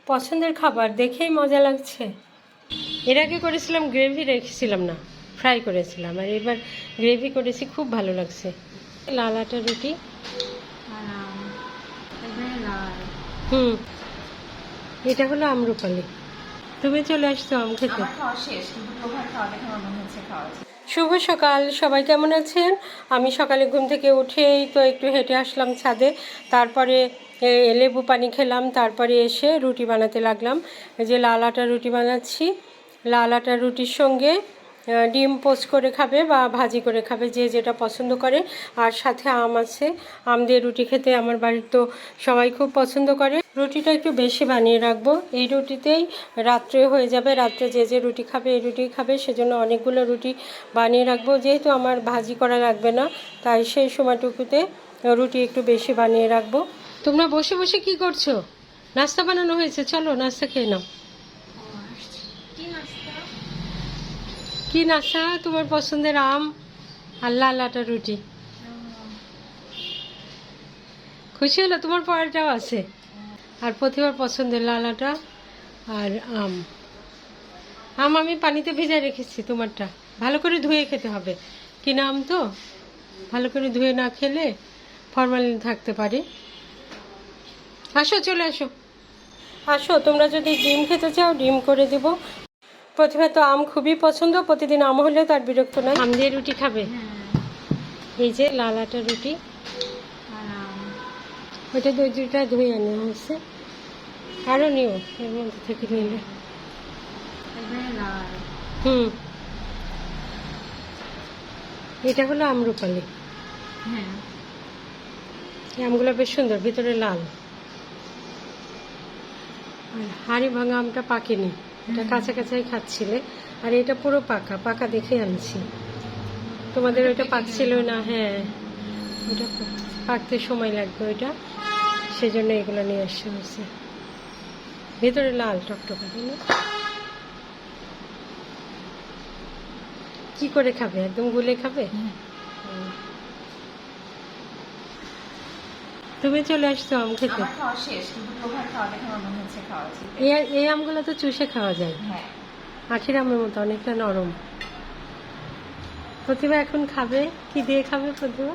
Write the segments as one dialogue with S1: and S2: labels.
S1: পছন্দের খাবার দেখেই মজা লাগছে। এর আগে করেছিলাম গ্রেভি, রেখেছিলাম না, ফ্রাই করেছিলাম, আর এবার গ্রেভি করেছি, খুব ভালো লাগছে। লাল আটা রুটি। হুম, এটা হলো আম্রপালি। তুমি চলে আসছো আম খেতে। শুভ সকাল, সবাই কেমন আছেন? আমি সকালে ঘুম থেকে উঠেই তো একটু হেঁটে আসলাম ছাদে, তারপরে লেবু পানি খেলাম, তারপরে এসে রুটি বানাতে লাগলাম। এই যে লাল আটা রুটি বানাচ্ছি। লাল আটা রুটির সঙ্গে ডিম পোস্ট করে খাবে বা ভাজি করে খাবে, যে যেটা পছন্দ করে। আর সাথে আম আছে, আম দিয়ে রুটি খেতে আমার বাড়ির তো সবাই খুব পছন্দ করে। রুটিটা একটু বেশি বানিয়ে রাখবো, এই রুটিতেই রাত্রে হয়ে যাবে। রাত্রে যে যে রুটি খাবে এই রুটি খাবে, সেজন্য অনেকগুলো রুটি বানিয়ে রাখবো। যেহেতু আমার ভাজি করা লাগবে না, তাই সেই সময়টুকুতে রুটি একটু বেশি বানিয়ে রাখবো। তোমরা বসে বসে কি করছো? নাস্তা বানানো হয়েছে, চলো নাস্তা খেয়ে নাও। কি নাস্তা? তোমার পছন্দের আম আর লাল আটা রুটি। খুশি হলো? তোমার পরেরটাও আছে। আর প্রতিবার পছন্দের লাল আটা আর আম। আম আমি পানিতে ভিজায় রেখেছি, তোমারটা ভালো করে ধুয়ে খেতে হবে। কিনা আম তো ভালো করে ধুয়ে না খেলে ফরমালিন থাকতে পারে। আসো, চলে আসো, আসো। তোমরা যদি ডিম খেতে চাও ডিম করে দেবো। প্রতিভা তো আম খুবই পছন্দ, প্রতিদিন আম হলেও তার বিরক্ত নয়। আম দিয়ে রুটি খাবে? এই যে লাল আটা রুটি, ওইটা দুইটা ধুয়ে আনা হয়েছে, আরও নিও এর মধ্যে থেকে নিলে। হুম, এটা হলো আম্রপালি। এই আমগুলো বেশ সুন্দর, ভিতরে লাল। আর হাড়ি ভাঙা আমটা পাকেনি, এটা কাঁচা কাঁচাই খাচ্ছিলে। আর এটা পুরো পাকা, পাকা দেখে আনছি। তোমাদের ওইটা পাকছিল না। হ্যাঁ, ওইটা পাকতে সময় লাগবে, ওইটা সেজন্য এগুলো নিয়ে আসা হয়েছে। ভেতরে লাল টকটকা, তাই না? কি করে খাবে? একদম গুলে খাবে? তুমি চলে আসছো আম খেতে। এই আমগুলো তো চুষে খাওয়া যায়, আখের আমের মতো, অনেকটা নরম। প্রতিভা এখন খাবে কি দিয়ে খাবে? প্রতিভা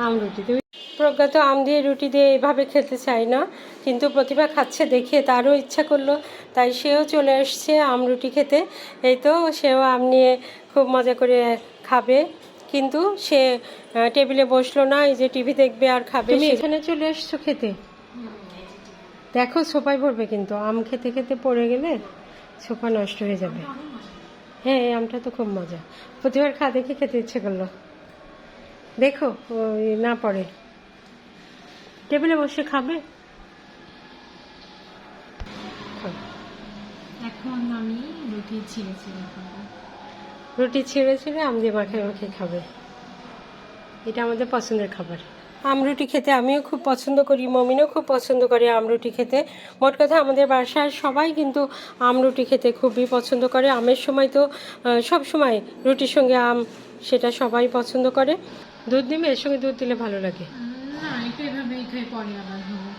S1: আম রুটি। তুমি প্রজ্ঞা তো আম দিয়ে রুটি দিয়ে এভাবে খেতে চাই না, কিন্তু প্রতিভা খাচ্ছে দেখে তারও ইচ্ছা করলো, তাই সেও চলে আসছে আম রুটি খেতে। এই তো সেও আম নিয়ে খুব মজা করে খাবে, কিন্তু সে টেবিলে বসলো না, এই যে টিভি দেখবে আর খাবে। তুমি এখানে চলে আসছো খেতে, দেখো সোফায় পড়বে কিন্তু। আম খেতে খেতে পড়ে গেলে সোফা নষ্ট হয়ে যাবে। হ্যাঁ, এই আমটা তো খুব মজা। প্রতিবার দেখে খেতে ইচ্ছে করলো। দেখো ওই না পড়ে, টেবিলে বসে খাবে।
S2: এখন আমি রুটি ছিঁড়ে খাবো।
S1: রুটি ছিঁড়ে ছিঁড়ে আম দিয়ে মাখিয়ে মাখিয়ে খাবে, এটা আমাদের পছন্দের খাবার। আমরুটি খেতে আমিও খুব পছন্দ করি, মমিনও খুব পছন্দ করে আমরুটি খেতে। মোট কথা আমাদের বাসায় সবাই কিন্তু আমরুটি খেতে খুবই পছন্দ করে। আমের সময় তো সব সময় রুটির সঙ্গে আম, সেটা সবাই পছন্দ করে। দুধ দিবে, এর সঙ্গে দুধ দিলে ভালো লাগে
S2: না, একটু এভাবেই খাই, পরে আবার হবে।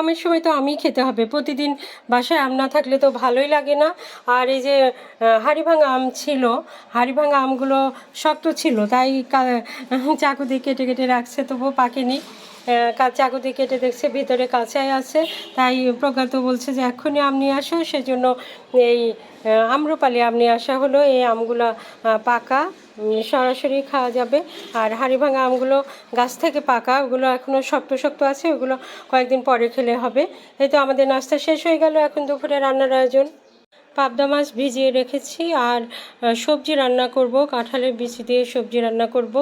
S1: আমের সময় তো আমি খেতে হবে, প্রতিদিন বাসায় আম না থাকলে তো ভালোই লাগে না। আর এই যে হাড়িভাঙা আম ছিল, হাড়িভাঙা আমগুলো শক্ত ছিল, তাই চাকু দিয়ে কেটে কেটে রাখছে, তবুও পাকেনি। চাকু দিয়ে কেটে দেখছে ভিতরে কাঁচাই আছে, তাই প্রজ্ঞাত বলছে যে এক্ষুনি আম নিয়ে আসো, সেজন্য এই আম্রপালি আম নিয়ে আসা হলো। এই আমগুলো পাকা, সরাসরি খাওয়া যাবে। আর হাড়িভাঙা আমগুলো গাছ থেকে পাকা, ওগুলো এখনও শক্ত শক্ত আছে, ওগুলো কয়েকদিন পরে খেলে হবে। এই তো আমাদের নাস্তা শেষ হয়ে গেল, এখন দুপুরে রান্নার আয়োজন। পাবদা মাছ ভিজিয়ে রেখেছি, আর সবজি রান্না করব, কাঁঠালের বিচি দিয়ে সবজি রান্না করব।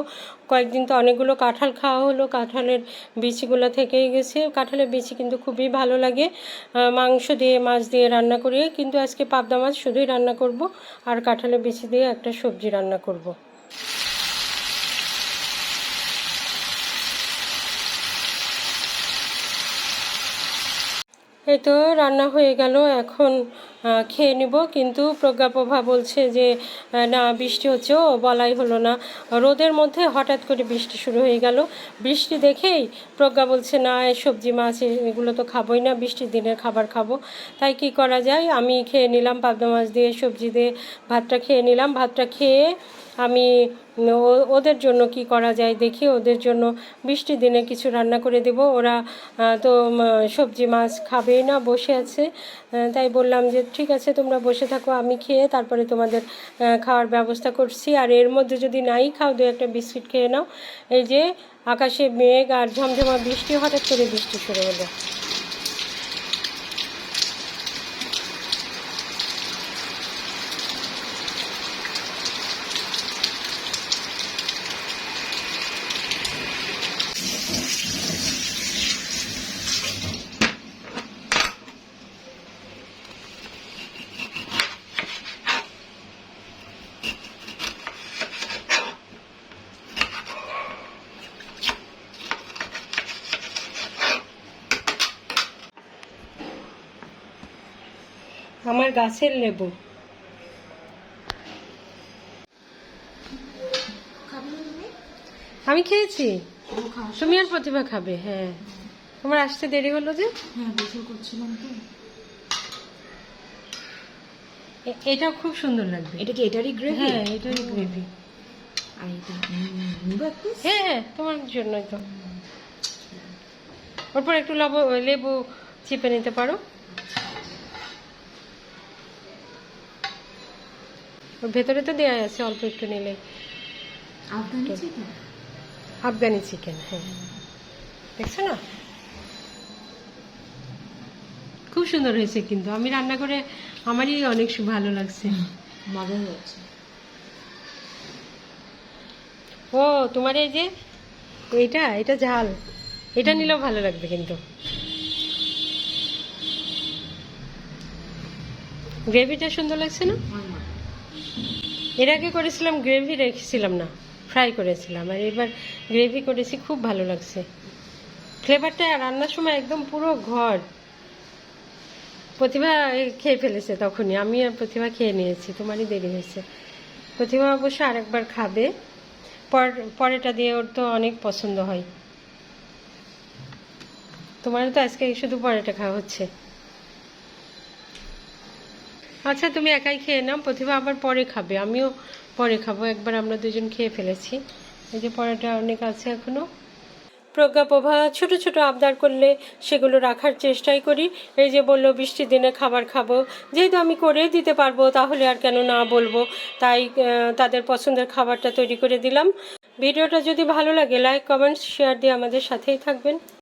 S1: কয়েকদিন তো অনেকগুলো কাঁঠাল খাওয়া হলো, কাঁঠালের বিচিগুলো থেকেই গেছে। কাঁঠালের বিচি কিন্তু খুবই ভালো লাগে মাংস দিয়ে, মাছ দিয়ে রান্না করে, কিন্তু আজকে পাবদা মাছ শুধুই রান্না করব, আর কাঁঠালের বিচি দিয়ে একটা সবজি রান্না করব। এই তো রান্না হয়ে গেল, এখন খেয়ে নিব, কিন্তু প্রজ্ঞাপ্রভা বলছে যে না বৃষ্টি হচ্ছে, ও বলাই হলো না, রোদের মধ্যে হঠাৎ করে বৃষ্টি শুরু হয়ে গেল। বৃষ্টি দেখেই প্রজ্ঞা বলছে না এই সবজি মাছ এগুলো তো খাবোই না, বৃষ্টির দিনের খাবার খাবো। তাই কি করা যায়, আমি খেয়ে নিলাম পাবদা মাছ দিয়ে সবজি দিয়ে ভাতটা খেয়ে নিলাম। ভাতটা খেয়ে আমি ওদের জন্য কি করা যায় দেখি, ওদের জন্য বৃষ্টির দিনে কিছু রান্না করে দেব। ওরা তো সবজি মাছ খাবেই না, বসে আছে। তাই বললাম যে ঠিক আছে তোমরা বসে থাকো, আমি খেয়ে তারপরে তোমাদের খাওয়ার ব্যবস্থা করছি। আর এর মধ্যে যদি নাই খাও, দু একটা বিস্কিট খেয়ে নাও। এই যে আকাশে মেঘ আর ঝমঝমা বৃষ্টি, হঠাৎ করে বৃষ্টি শুরু হলো। আমার গাছের লেবু। আমি খেয়েছি, তুমি আর প্রতিভা খাবে। হ্যাঁ, তোমার আসতে দেরি হলো যে।
S2: হ্যাঁ, গোসল করছিলাম তো।
S1: এটাও খুব সুন্দর লাগবে।
S2: এটা কি এটারই গ্রেভি?
S1: হ্যাঁ, এটারই গ্রেভি।
S2: আর এটা নিব এক piece?
S1: হ্যাঁ হ্যাঁ, তোমার জন্যই তো। ওরপর একটু লেবু চিপে নিতে পারো। ওর ভেতরে তো দেওয়া আছে, অল্প একটু নিলে।
S2: আফগানি চিকেন?
S1: আফগানি চিকেন, হ্যাঁ। দেখছো না, খুব সুন্দর হয়েছে, কিন্তু আমি রান্না করে আমারই অনেক ভালো লাগছে।
S2: মজা হয়েছে।
S1: ও তোমার এই যে এটা ঝাল, এটা নিলেও ভালো লাগবে কিন্তু। গ্রেভিটা সুন্দর লাগছে না? এর আগে করেছিলাম গ্রেভি রেখেছিলাম না, ফ্রাই করেছিলাম, আর এবার গ্রেভি করেছি, খুব ভালো লাগছে। ফ্লেভারটা রান্নার সময় একদম পুরো ঘর। প্রতিভা খেয়ে ফেলেছে তখনই, আমি আর প্রতিভা খেয়ে নিয়েছি, তোমারই দেরি হয়েছে। প্রতিভা অবশ্য আরেকবার খাবে, পরেটা দিয়ে ওর তো অনেক পছন্দ হয়। তোমারও তো আজকে শুধু পরেটা খাওয়া হচ্ছে। আচ্ছা তুমি একাই খেয়ে নাও, প্রতিভা আবার পরে খাবে, আমিও পরে খাবো। একবার আমরা দুজন খেয়ে ফেলেছি, এই যে পরেটা অনেক আছে এখনো। প্রজ্ঞাপ্রভা ছোট ছোট আবদার করলে সেগুলো রাখার চেষ্টাই করি। এই যে বললো বৃষ্টির দিনে খাবার খাবো, যেহেতু আমি করে দিতে পারবো তাহলে আর কেন না বলবো। তাই তাদের পছন্দের খাবারটা তৈরি করে দিলাম। ভিডিওটা যদি ভালো লাগে লাইক কমেন্টস শেয়ার দিয়ে আমাদের সাথেই থাকবেন।